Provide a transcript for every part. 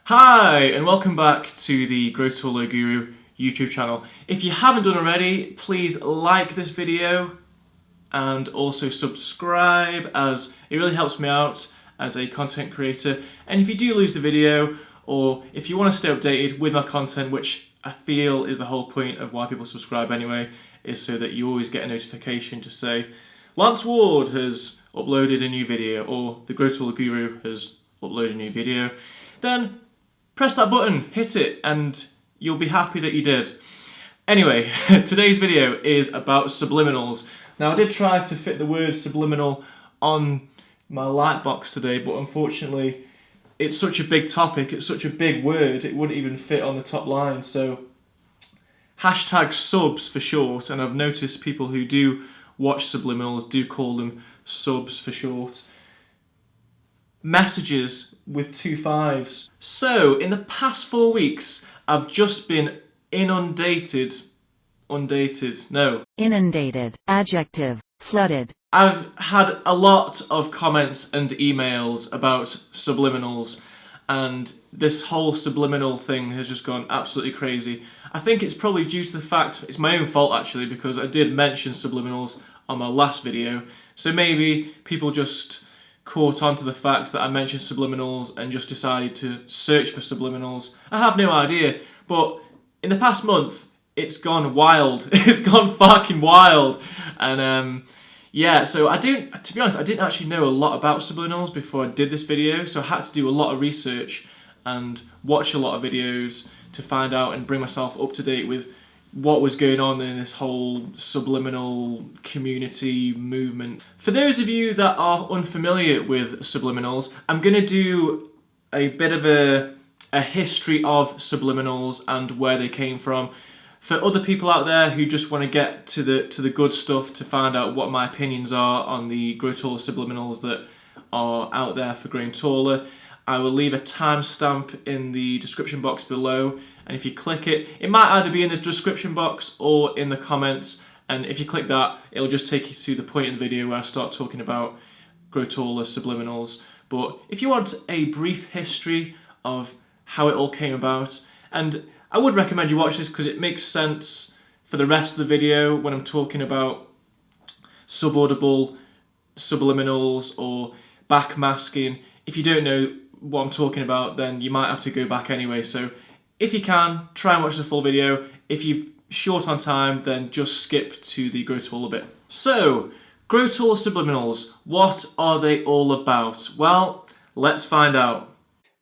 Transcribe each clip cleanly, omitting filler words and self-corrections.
Hi, and welcome back to the Grow Taller Guru YouTube channel. If you haven't done already, please like this video and also subscribe, as it really helps me out as a content creator. And if you do lose the video, or if you want to stay updated with my content, which I feel is the whole point of why people subscribe anyway, is so that you always get a notification to say Lance Ward has uploaded a new video, or the Grow Taller Guru has uploaded a new video, then press that button, hit it, and you'll be happy that you did. Anyway, today's video is about subliminals. Now, I did try to fit the word subliminal on my light box today, but unfortunately it's such a big topic, it's such a big word, it wouldn't even fit on the top line. So hashtag subs for short, and I've noticed people who do watch subliminals do call them subs for short. Messages with 2 5s. So in the past 4 weeks, I've just been inundated, adjective, flooded. I've had a lot of comments and emails about subliminals, and this whole subliminal thing has just gone absolutely crazy. I think it's probably due to the fact, it's my own fault actually, because I did mention subliminals on my last video, so maybe people just caught on to the fact that I mentioned subliminals and just decided to search for subliminals. I have no idea, but in the past month, it's gone wild. It's gone fucking wild. And yeah, so to be honest, I didn't actually know a lot about subliminals before I did this video, so I had to do a lot of research and watch a lot of videos to find out and bring myself up to date with what was going on in this whole subliminal community movement. For those of you that are unfamiliar with subliminals, I'm going to do a bit of a history of subliminals and where they came from. For other people out there who just want to get to the good stuff, to find out what my opinions are on the Grow Taller subliminals that are out there for growing taller, I will leave a timestamp in the description box below, and if you click it, it might either be in the description box or in the comments, and if you click that, it'll just take you to the point in the video where I start talking about Grow Taller subliminals. But if you want a brief history of how it all came about, and I would recommend you watch this because it makes sense for the rest of the video when I'm talking about subaudible subliminals or backmasking. If you don't know what I'm talking about, then you might have to go back anyway. So if you can, try and watch the full video. If you're short on time, then just skip to the Grow Taller bit. So, Grow Taller subliminals, what are they all about? Well, let's find out.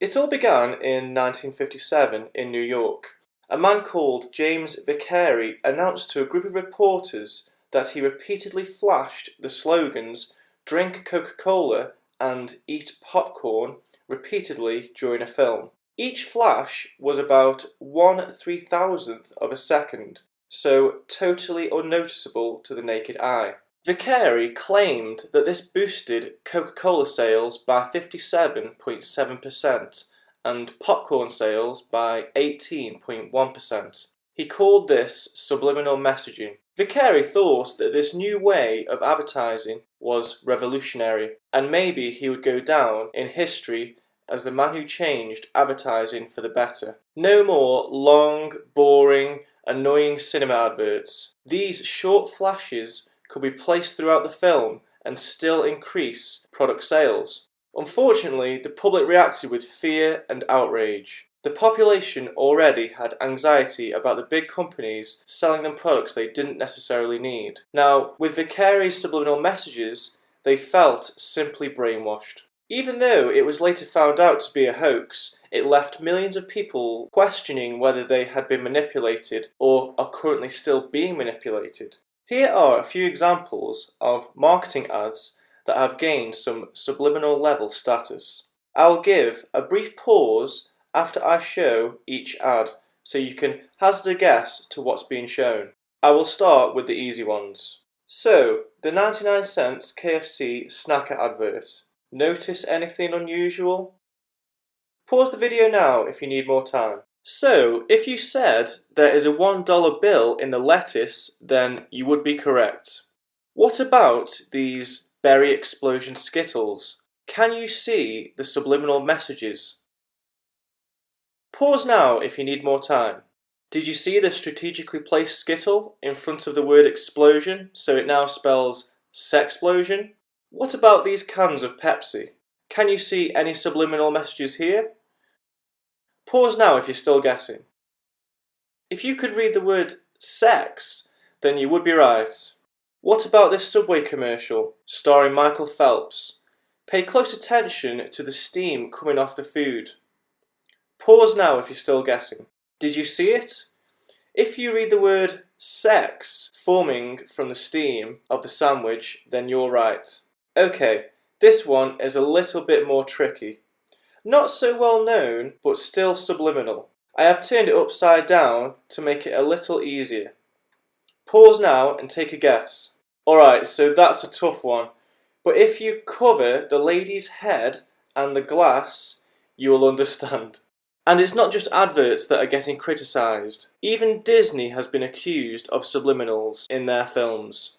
It all began in 1957 in New York. A man called James Vicari announced to a group of reporters that he repeatedly flashed the slogans "Drink Coca-Cola" and "Eat popcorn" repeatedly during a film. Each flash was about 1/3000th of a second, so totally unnoticeable to the naked eye. Vicari claimed that this boosted Coca-Cola sales by 57.7% and popcorn sales by 18.1%. He called this subliminal messaging. Vicari thought that this new way of advertising was revolutionary, and maybe he would go down in history as the man who changed advertising for the better. No more long, boring, annoying cinema adverts. These short flashes could be placed throughout the film and still increase product sales. Unfortunately, the public reacted with fear and outrage. The population already had anxiety about the big companies selling them products they didn't necessarily need. Now, with Vicari's subliminal messages, they felt simply brainwashed. Even though it was later found out to be a hoax, it left millions of people questioning whether they had been manipulated or are currently still being manipulated. Here are a few examples of marketing ads that have gained some subliminal level status. I'll give a brief pause after I show each ad so you can hazard a guess to what's being shown. I will start with the easy ones. So, the 99-cent KFC snacker advert. Notice anything unusual? Pause the video now if you need more time. So, if you said there is a $1 bill in the lettuce, then you would be correct. What about these berry explosion skittles? Can you see the subliminal messages? Pause now if you need more time. Did you see the strategically placed skittle in front of the word explosion, so it now spells sexplosion? What about these cans of Pepsi? Can you see any subliminal messages here? Pause now if you're still guessing. If you could read the word sex, then you would be right. What about this Subway commercial starring Michael Phelps? Pay close attention to the steam coming off the food. Pause now if you're still guessing. Did you see it? If you read the word sex forming from the steam of the sandwich, then you're right. Okay, this one is a little bit more tricky. Not so well known, but still subliminal. I have turned it upside down to make it a little easier. Pause now and take a guess. Alright, so that's a tough one. But if you cover the lady's head and the glass, you will understand. And it's not just adverts that are getting criticised. Even Disney has been accused of subliminals in their films.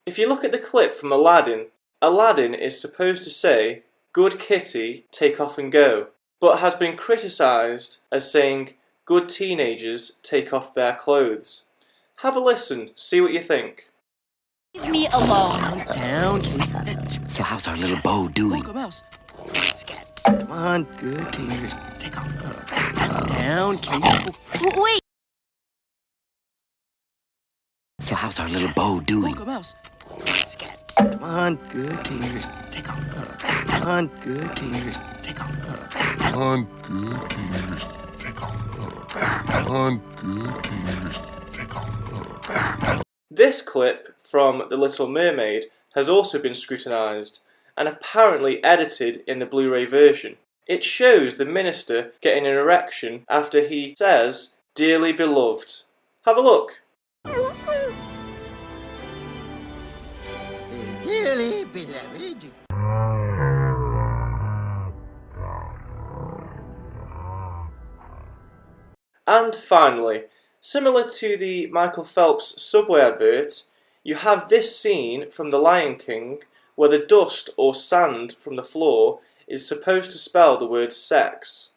If you look at the clip from Aladdin, Aladdin is supposed to say, "Good kitty, take off and go," but has been criticised as saying, "Good teenagers, take off their clothes." Have a listen, see what you think. Leave me alone. Down, so how's our little beau doing? Come on, good. Can you just take off? Down, can you? Wait. So how's our little beau doing? Come on, good. Can you just take off? Come on, good. Can you just take off? Come on, good. Can you just take off? Come on, good. Can you just take off? This clip from The Little Mermaid has also been scrutinised and apparently edited in the Blu-ray version. It shows the minister getting an erection after he says, "Dearly beloved." Have a look. Dearly beloved. And finally, similar to the Michael Phelps Subway advert, you have this scene from The Lion King where the dust or sand from the floor is supposed to spell the word sex.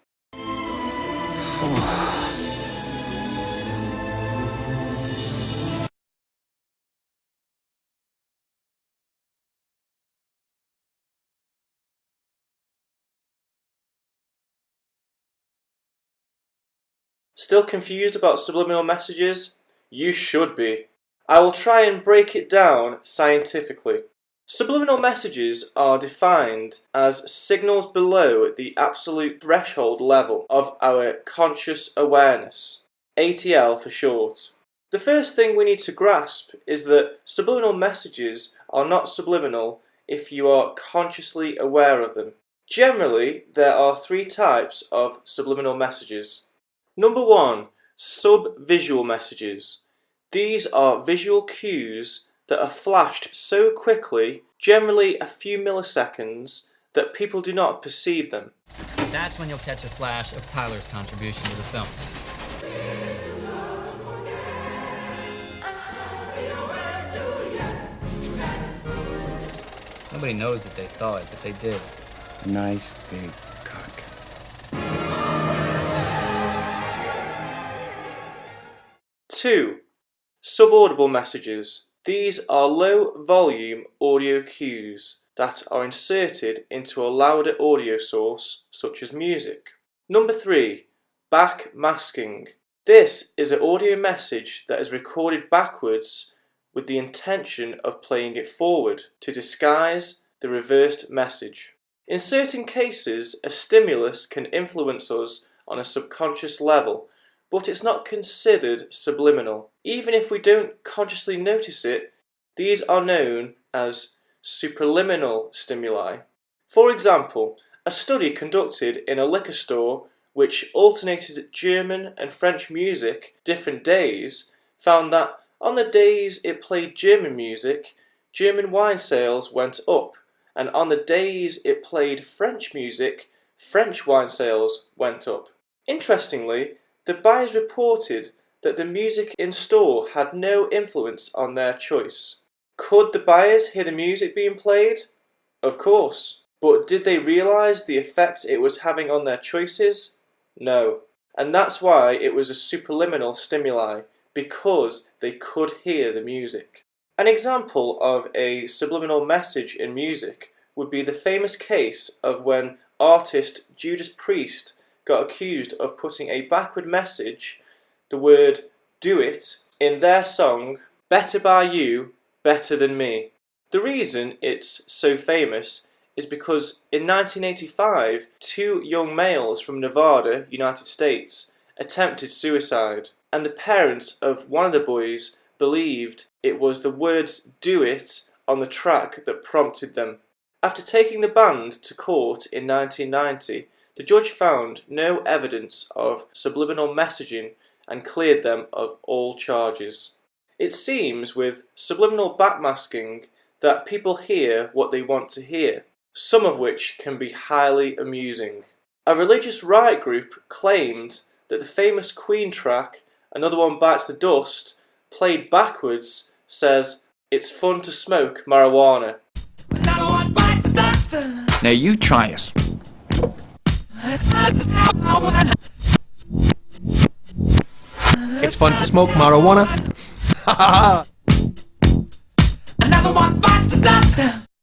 Still confused about subliminal messages? You should be. I will try and break it down scientifically. Subliminal messages are defined as signals below the absolute threshold level of our conscious awareness, ATL for short. The first thing we need to grasp is that subliminal messages are not subliminal if you are consciously aware of them. Generally, there are three types of subliminal messages. Number 1, sub-visual messages. These are visual cues that are flashed so quickly, generally a few milliseconds, that people do not perceive them. That's when you'll catch a flash of Tyler's contribution to the film. Nobody knows that they saw it, but they did. Nice big cock. 2, subaudible messages. These are low-volume audio cues that are inserted into a louder audio source, such as music. Number 3, backmasking. This is an audio message that is recorded backwards with the intention of playing it forward to disguise the reversed message. In certain cases, a stimulus can influence us on a subconscious level, but it's not considered subliminal. Even if we don't consciously notice it, these are known as supraliminal stimuli. For example, a study conducted in a liquor store which alternated German and French music different days found that on the days it played German music, German wine sales went up, and on the days it played French music, French wine sales went up. Interestingly, the buyers reported that the music in store had no influence on their choice. Could the buyers hear the music being played? Of course. But did they realise the effect it was having on their choices? No. And that's why it was a subliminal stimuli, because they could hear the music. An example of a subliminal message in music would be the famous case of when artist Judas got accused of putting a backward message, the word "do it," in their song "Better by You, Better Than Me." The reason it's so famous is because in 1985, 2 young males from Nevada, United States, attempted suicide, and the parents of one of the boys believed it was the words "do it" on the track that prompted them. After taking the band to court in 1990, the judge found no evidence of subliminal messaging and cleared them of all charges. It seems with subliminal backmasking that people hear what they want to hear, some of which can be highly amusing. A religious riot group claimed that the famous Queen track, "Another One Bites the Dust," played backwards, says, "It's fun to smoke marijuana." Now you try it. It's fun to smoke marijuana.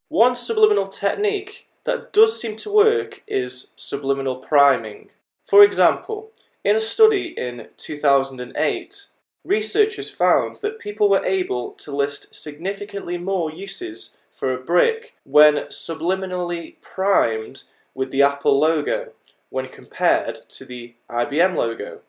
One subliminal technique that does seem to work is subliminal priming. For example, in a study in 2008, researchers found that people were able to list significantly more uses for a brick when subliminally primed with the Apple logo when compared to the IBM logo.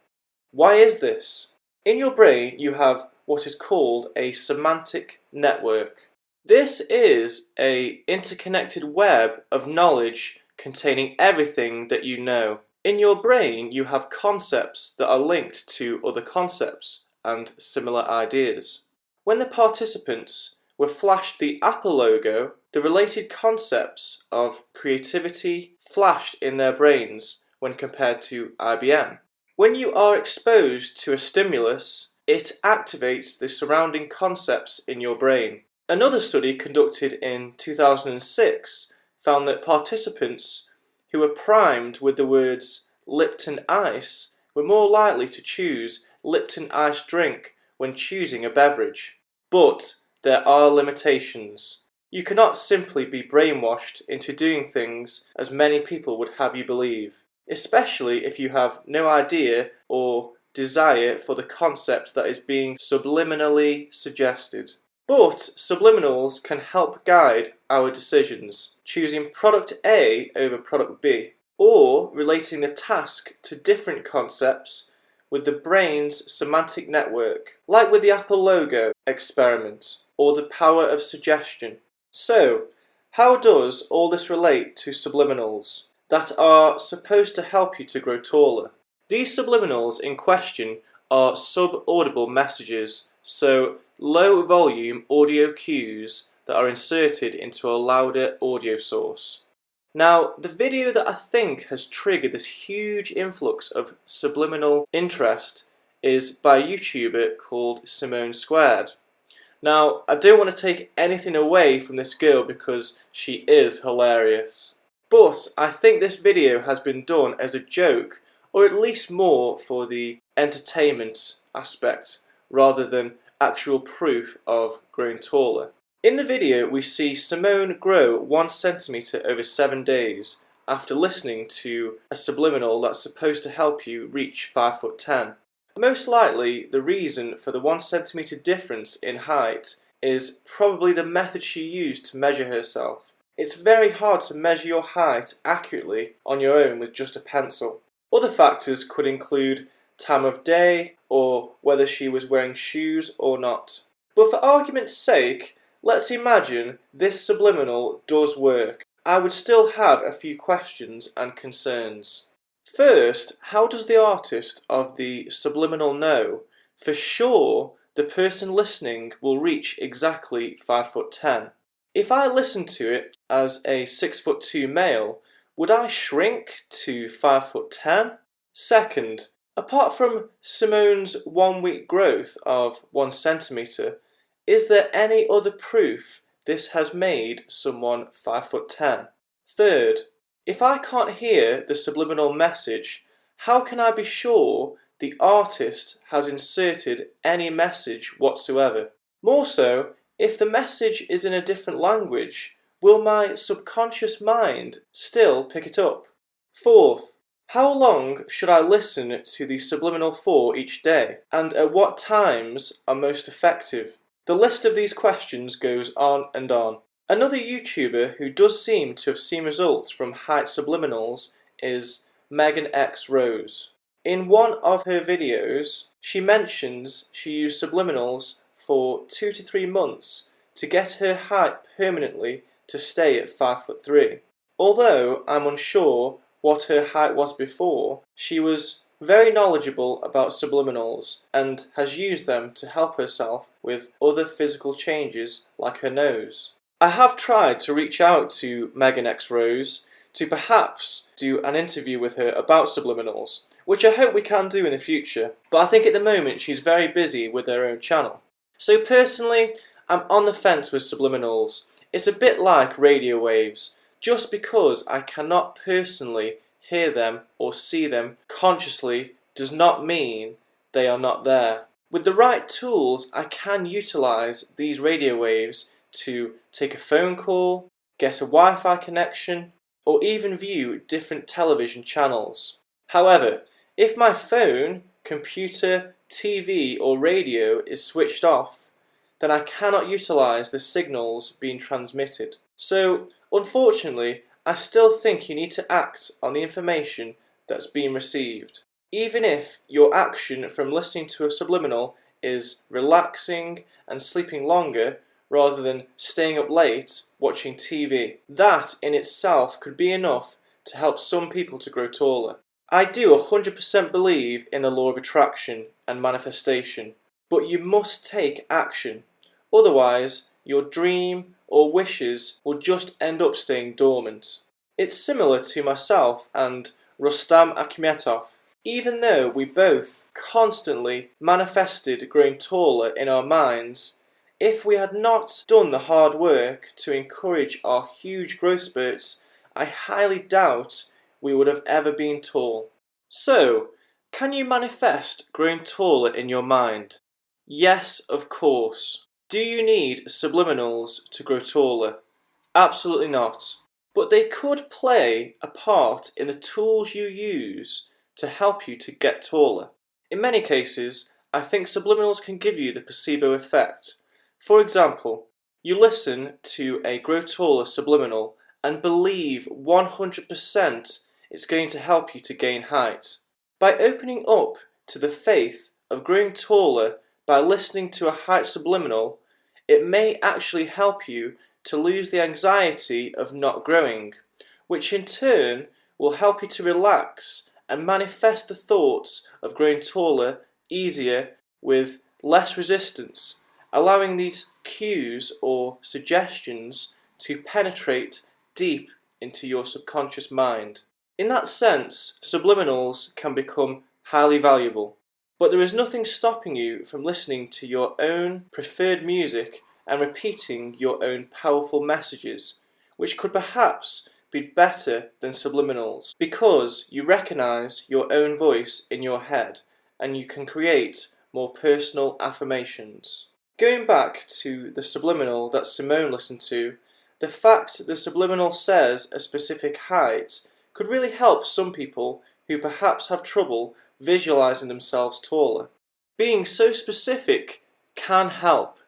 Why is this? In your brain you have what is called a semantic network. This is an interconnected web of knowledge containing everything that you know. In your brain you have concepts that are linked to other concepts and similar ideas. When the participants were flashed the Apple logo, the related concepts of creativity flashed in their brains when compared to IBM. When you are exposed to a stimulus, it activates the surrounding concepts in your brain. Another study conducted in 2006 found that participants who were primed with the words Lipton ice were more likely to choose Lipton ice drink when choosing a beverage. But there are limitations. You cannot simply be brainwashed into doing things as many people would have you believe, especially if you have no idea or desire for the concept that is being subliminally suggested. But subliminals can help guide our decisions, choosing product A over product B, or relating the task to different concepts with the brain's semantic network, like with the Apple logo experiment, or the power of suggestion. So, how does all this relate to subliminals that are supposed to help you to grow taller? These subliminals in question are sub-audible messages, so low volume audio cues that are inserted into a louder audio source. Now, the video that I think has triggered this huge influx of subliminal interest is by a YouTuber called simonesquared. Now, I don't want to take anything away from this girl because she is hilarious. But I think this video has been done as a joke, or at least more for the entertainment aspect, rather than actual proof of growing taller. In the video we see Simone grow 1 centimetre over 7 days after listening to a subliminal that's supposed to help you reach 5'10". Most likely the reason for the 1 centimetre difference in height is probably the method she used to measure herself. It's very hard to measure your height accurately on your own with just a pencil. Other factors could include time of day or whether she was wearing shoes or not. But for argument's sake, let's imagine this subliminal does work. I would still have a few questions and concerns. First, how does the artist of the subliminal know for sure the person listening will reach exactly 5'10"? If I listened to it as a 6'2" male, would I shrink to 5'10"? Second, apart from Simone's 1 week growth of 1 centimetre, is there any other proof this has made someone 5'10"? Third, if I can't hear the subliminal message, How can I be sure the artist has inserted any message whatsoever? More so, if the message is in a different language, will my subconscious mind still pick it up? Fourth, how long should I listen to the Subliminal 4 each day, and at what times are most effective? The list of these questions goes on and on. Another YouTuber who does seem to have seen results from height subliminals is Maegan X Rose. In one of her videos, she mentions she used subliminals for 2 to 3 months to get her height permanently to stay at 5'3". Although I'm unsure what her height was before, she was very knowledgeable about subliminals and has used them to help herself with other physical changes like her nose. I have tried to reach out to Maegan X Rose to perhaps do an interview with her about subliminals, which I hope we can do in the future, but I think at the moment she's very busy with her own channel. So personally, I'm on the fence with subliminals. It's a bit like radio waves. Just because I cannot personally hear them or see them consciously does not mean they are not there. With the right tools, I can utilize these radio waves to take a phone call, get a Wi-Fi connection, or even view different television channels. However, if my phone, computer, TV or radio is switched off, then I cannot utilize the signals being transmitted. So, unfortunately, I still think you need to act on the information that's being received. Even if your action from listening to a subliminal is relaxing and sleeping longer rather than staying up late watching TV, that in itself could be enough to help some people to grow taller. I do 100% believe in the law of attraction and manifestation, but you must take action. Otherwise, your dream or wishes will just end up staying dormant. It's similar to myself and Rustam Akhmetov. Even though we both constantly manifested growing taller in our minds, if we had not done the hard work to encourage our huge growth spurts, I highly doubt we would have ever been tall. So, can you manifest growing taller in your mind? Yes, of course. Do you need subliminals to grow taller? Absolutely not. But they could play a part in the tools you use to help you to get taller. In many cases, I think subliminals can give you the placebo effect. For example, you listen to a grow taller subliminal and believe 100% it's going to help you to gain height. By opening up to the faith of growing taller by listening to a height subliminal, it may actually help you to lose the anxiety of not growing, which in turn will help you to relax and manifest the thoughts of growing taller easier with less resistance, allowing these cues or suggestions to penetrate deep into your subconscious mind. In that sense, subliminals can become highly valuable, but there is nothing stopping you from listening to your own preferred music and repeating your own powerful messages, which could perhaps be better than subliminals, because you recognize your own voice in your head and you can create more personal affirmations. Going back to the subliminal that Simone listened to, the fact the subliminal says a specific height could really help some people who perhaps have trouble visualizing themselves taller. Being so specific can help.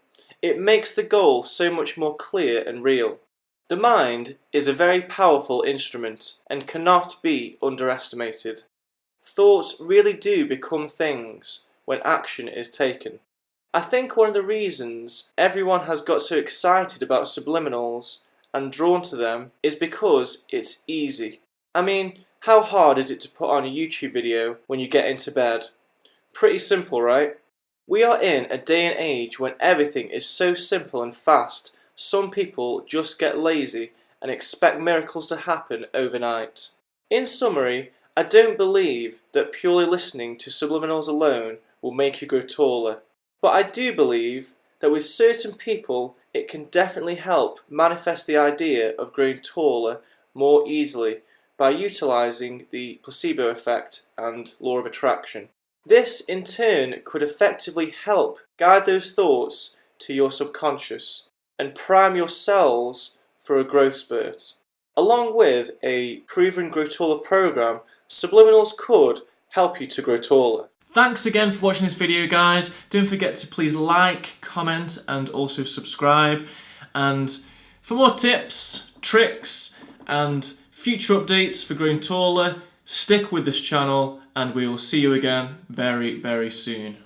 It makes the goal so much more clear and real. The mind is a very powerful instrument and cannot be underestimated. Thoughts really do become things when action is taken. I think one of the reasons everyone has got so excited about subliminals and drawn to them is because it's easy. I mean, how hard is it to put on a YouTube video when you get into bed? Pretty simple, right? We are in a day and age when everything is so simple and fast, some people just get lazy and expect miracles to happen overnight. In summary, I don't believe that purely listening to subliminals alone will make you grow taller, but I do believe that with certain people it can definitely help manifest the idea of growing taller more easily by utilising the placebo effect and law of attraction. This in turn could effectively help guide those thoughts to your subconscious and prime your cells for a growth spurt. Along with a proven grow taller program, Subliminals could help you to grow taller. Thanks again for watching this video, guys. Don't forget to please like, comment and also subscribe. And for more tips, tricks and future updates for growing taller, stick with this channel and we will see you again very, very soon.